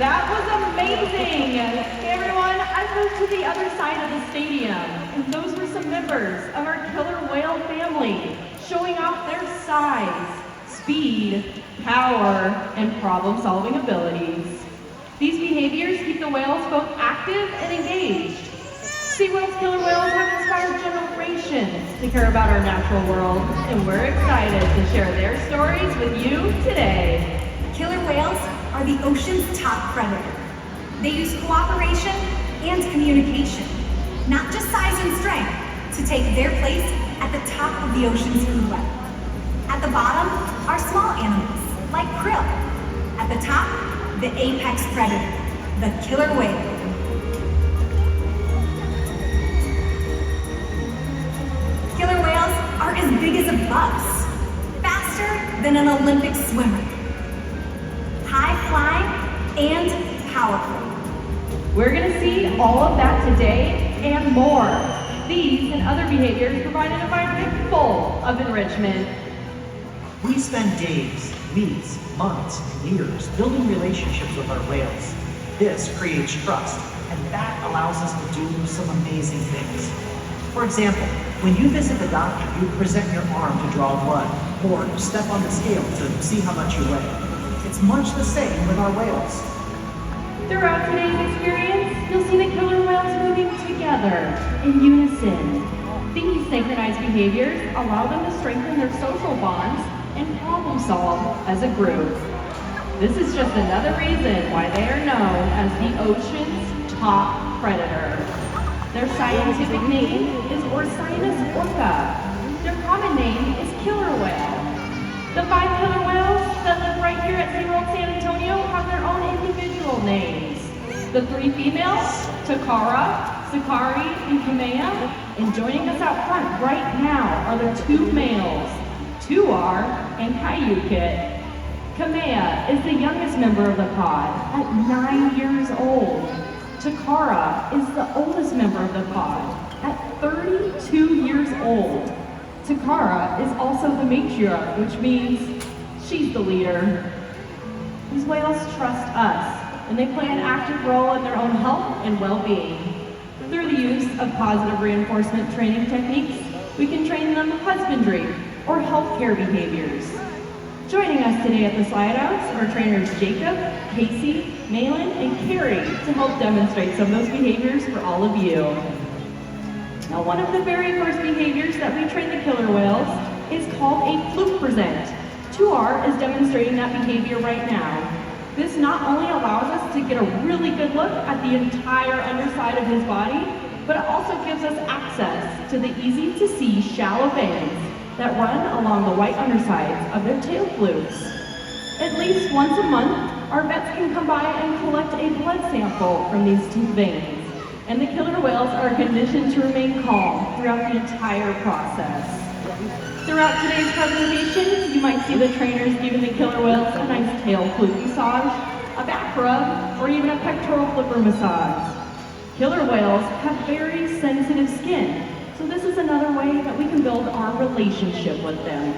That was amazing! Hey everyone, I've moved to the other side of the stadium, and those were some members of our killer whale family, showing off their size, speed, power, and problem-solving abilities. These behaviors keep the whales both active and engaged. SeaWorld's killer whales have inspired generations to care about our natural world, and we're excited to share their stories with you today. Killer whales are the ocean's top predator. They use cooperation and communication, not just size and strength, to take their place at the top of the ocean's food web. At the bottom are small animals, like krill. At the top, the apex predator, the killer whale. Killer whales are as big as a bus, faster than an Olympic swimmer. High-flying and powerful. We're going to see all of that today and more. These and other behaviors provide an environment full of enrichment. We spend days, weeks, months, and years building relationships with our whales. This creates trust, and that allows us to do some amazing things. For example, when you visit the doctor, you present your arm to draw blood, or step on the scale to see how much you weigh. It's much the same with our whales. Throughout today's experience, you'll see the killer whales moving together in unison. These synchronized behaviors allow them to strengthen their social bonds and problem solve as a group. This is just another reason why they are known as the ocean's top predator. Their scientific name is Orca. Their common name is killer whale. The 5 killer whales that live right here at SeaWorld San Antonio have their own individual names. The 3 females, Takara, Sakari, and Kamea, and joining us out front right now are the 2 males, Tuar and Kyuquot. Kamea is the youngest member of the pod at 9 years old. Takara is the oldest member of the pod at 32 years old. Takara is also the matriarch, which means she's the leader. These whales trust us, and they play an active role in their own health and well-being. Through the use of positive reinforcement training techniques, we can train them husbandry or healthcare behaviors. Joining us today at the slide outs are trainers Jakob, Cacie, Malin, and Kacie to help demonstrate some of those behaviors for all of you. Now, one of the very first behaviors that we train the killer whales is called a fluke present. Tuar is demonstrating that behavior right now. This not only allows us to get a really good look at the entire underside of his body, but it also gives us access to the easy-to-see shallow veins that run along the white undersides of their tail flukes. At least once a month, our vets can come by and collect a blood sample from these 2 veins. And the killer whales are conditioned to remain calm throughout the entire process. Throughout today's presentation, you might see the trainers giving the killer whales a nice tail fluke massage, a back rub, or even a pectoral flipper massage. Killer whales have very sensitive skin, so this is another way that we can build our relationship with them.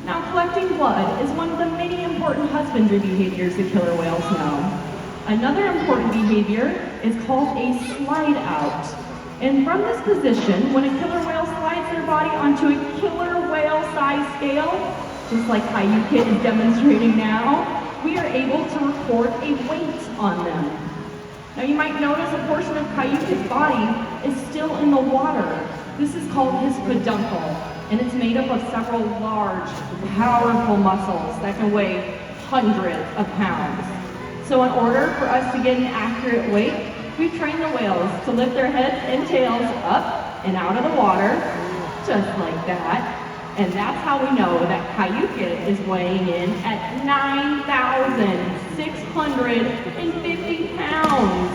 Now, collecting blood is one of the many important husbandry behaviors that killer whales know. Another important behavior is called a slide out. And from this position, when a killer whale slides their body onto a killer whale size scale, just like Kyuquot is demonstrating now, we are able to record a weight on them. Now you might notice a portion of Kyuquot's body is still in the water. This is called his peduncle, and it's made up of several large, powerful muscles that can weigh hundreds of pounds. So in order for us to get an accurate weight, we train the whales to lift their heads and tails up and out of the water, just like that. And that's how we know that Kyuquot is weighing in at 9,650 pounds.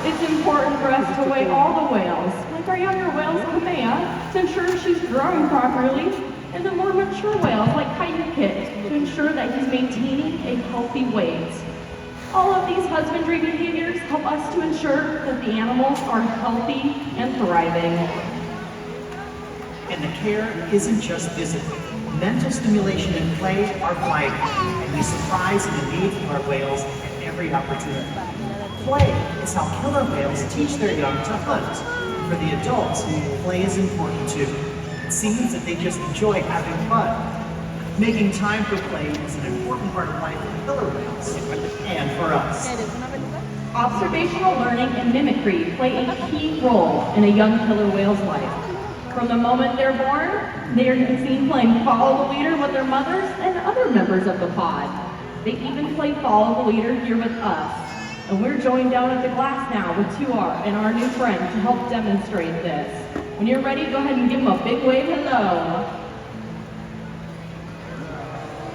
It's important for us to weigh all the whales, like our younger whales, Kamea, to ensure she's growing properly, and the more mature whales, like Kyuquot, to ensure that he's maintaining a healthy weight. All of these husbandry behaviors help us to ensure that the animals are healthy and thriving. And the care isn't just physical. Mental stimulation and play are vital, and we surprise and engage with our whales at great opportunity. Play is how killer whales teach their young to hunt. For the adults, play is important too. It seems that they just enjoy having fun. Making time for play is an important part of life for killer whales, and for us. Observational learning and mimicry play a key role in a young killer whale's life. From the moment they're born, they are seen playing follow the leader with their mothers and other members of the pod. They even play follow the leader here with us. And we're joined down at the glass now with Tuar and our new friend to help demonstrate this. When you're ready, go ahead and give him a big wave hello.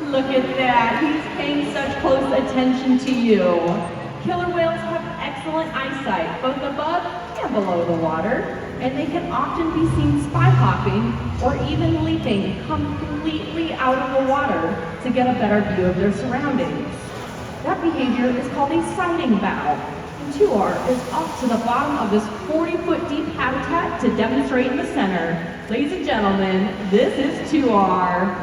Look at that, he's paying such close attention to you. Killer whales have excellent eyesight, both above and below the water, and they can often be seen spy hopping or even leaping completely out of the water to get a better view of their surroundings. That behavior is called a sighting bow. And Tuar is off to the bottom of this 40-foot deep habitat to demonstrate in the center. Ladies and gentlemen, this is Tuar.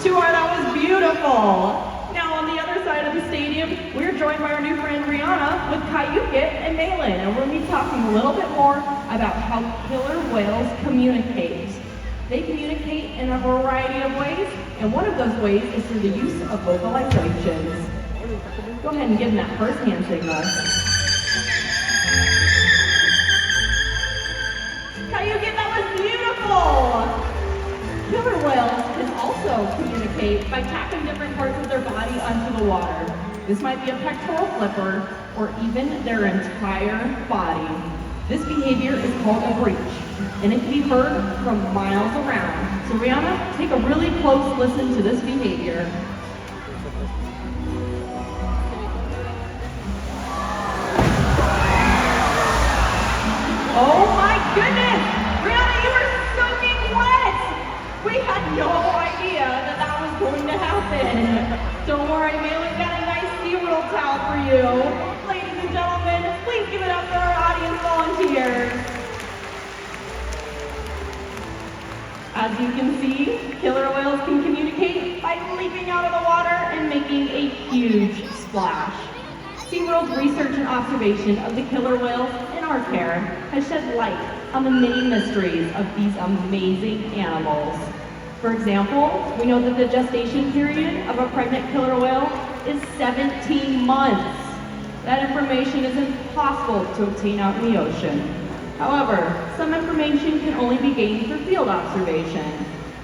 Tuar, that was beautiful. Now on the other side of the stadium, we're joined by our new friend Rihanna with Kyuquot and Malin, and we're going to be talking a little bit more about how killer whales communicate. They communicate in a variety of ways, and one of those ways is through the use of vocalizations. Go ahead and give them that first hand signal. Kyuquot, that was beautiful! Killer whales can also communicate by tapping different parts of their body onto the water. This might be a pectoral flipper or even their entire body. This behavior is called a breach, and it can be heard from miles around. So Rihanna, take a really close listen to this behavior. Oh my goodness! Rihanna, you are soaking wet! We had no idea that that was going to happen. Don't worry, Malin got a nice SeaWorld towel for you. Ladies and gentlemen, please give it up for our audience volunteers. As you can see, killer whales can communicate by leaping out of the water and making a huge splash. SeaWorld's research and observation of the killer whales in our care has shed light on the many mysteries of these amazing animals. For example, we know that the gestation period of a pregnant killer whale is 17 months. That information is impossible to obtain out in the ocean. However, some information can only be gained through field observation.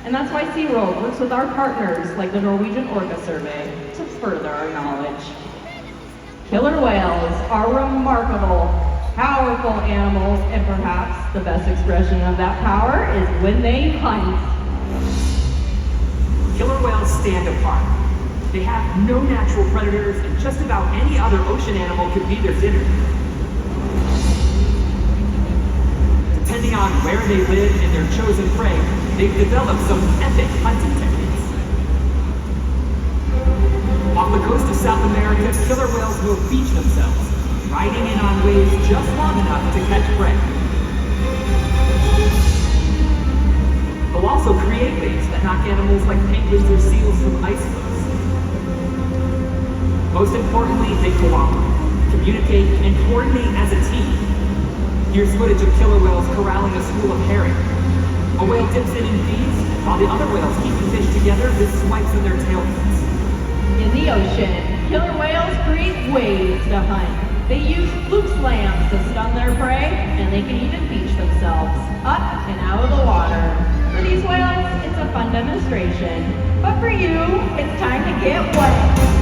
And that's why SeaWorld works with our partners like the Norwegian Orca survey to further our knowledge. Killer whales are remarkable, powerful animals, and perhaps the best expression of that power is when they hunt. Killer whales stand apart. They have no natural predators, and just about any other ocean animal could be their dinner. Depending on where they live and their chosen prey, they've developed some epic hunting techniques. Off the coast of South America, killer whales will beach themselves, riding in on waves just long enough to catch prey. They'll also create waves that knock animals like penguins or seals from icebergs. Most importantly, they cooperate, communicate, and coordinate as a team. Here's footage of killer whales corralling a school of herring. A whale dips in and feeds, while the other whales keep the fish together with swipes of their tail fins. In the ocean, killer whales create waves to hunt. They use fluke slams to stun their prey, and they can even beach themselves up and out of the water. For these whales, it's a fun demonstration. But for you, it's time to get wet.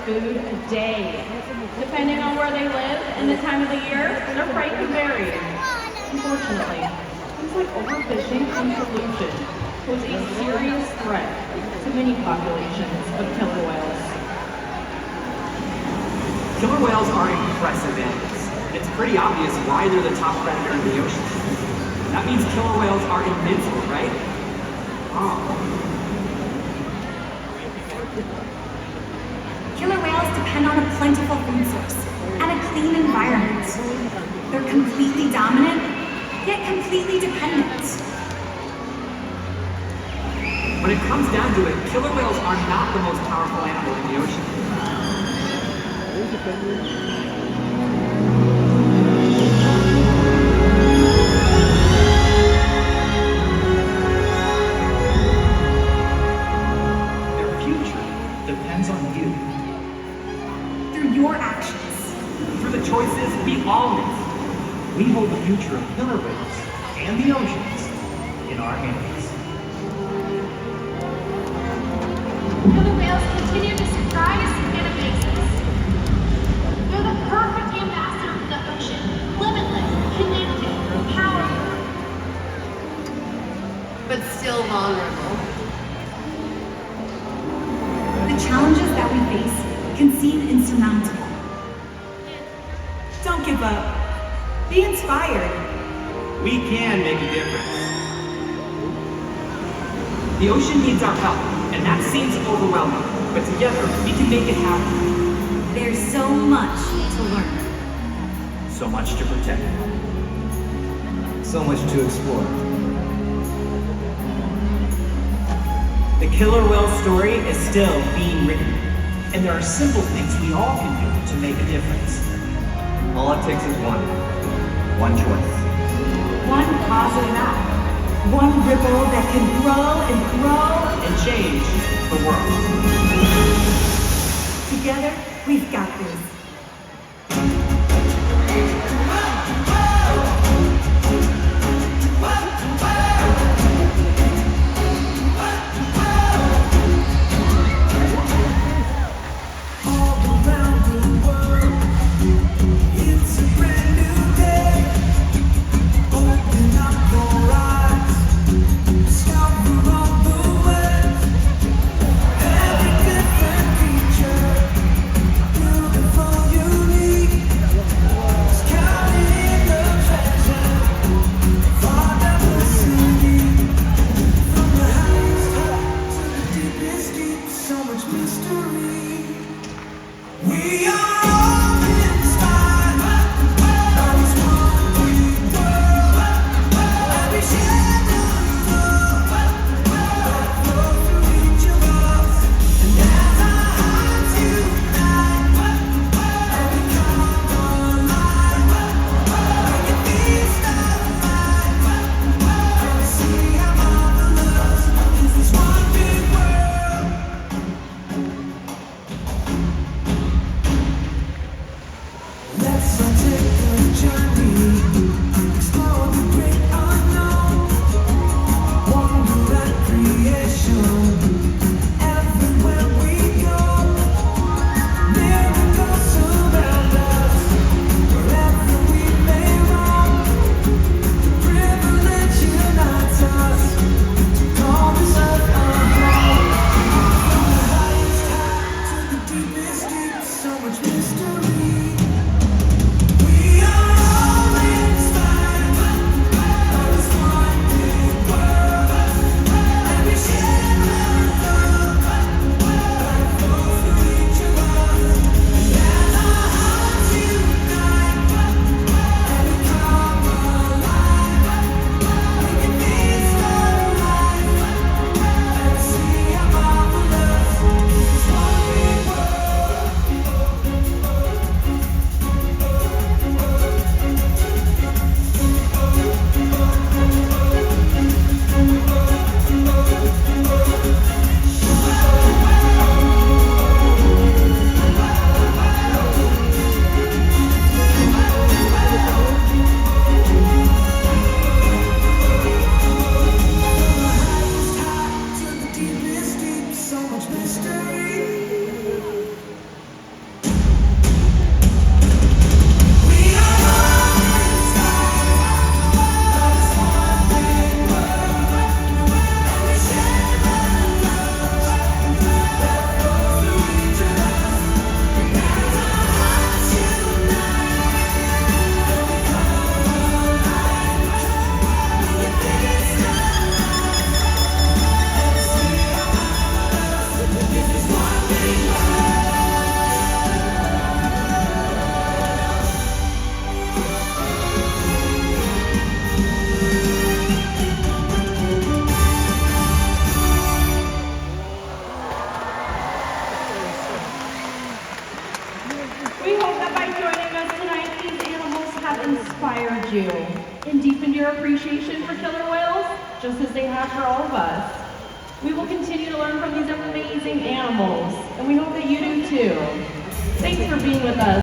food a day. Depending on where they live and the time of the year, their prey can vary. Unfortunately, things like overfishing and pollution pose a serious threat to many populations of killer whales. Killer whales are impressive animals. It's pretty obvious why they're the top predator in the ocean. That means killer whales are invincible, right? Oh. Killer whales depend on a plentiful food source and a clean environment. They're completely dominant, yet completely dependent. When it comes down to it, killer whales are not the most powerful animal in the ocean. Their future depends on you. Through your actions. Through the choices we all make. We hold the future of killer whales and the oceans in our hands. Killer whales continue to surprise and amaze us. They're the perfect ambassador for the ocean. Limitless, connected, powerful. But still vulnerable. The challenges that we face can seem insurmountable. Don't give up. Be inspired. We can make a difference. The ocean needs our help, and that seems overwhelming, but together we can make it happen. There's so much to learn. So much to protect. So much to explore. The killer whale story is still being written. And there are simple things we all can do to make a difference. All it takes is one choice. One positive act. One ripple that can grow and grow. And change the world. Together, we've got this. inspired you and deepened your appreciation for killer whales, just as they have for all of us. We will continue to learn from these amazing animals, and we hope that you do too. Thanks for being with us.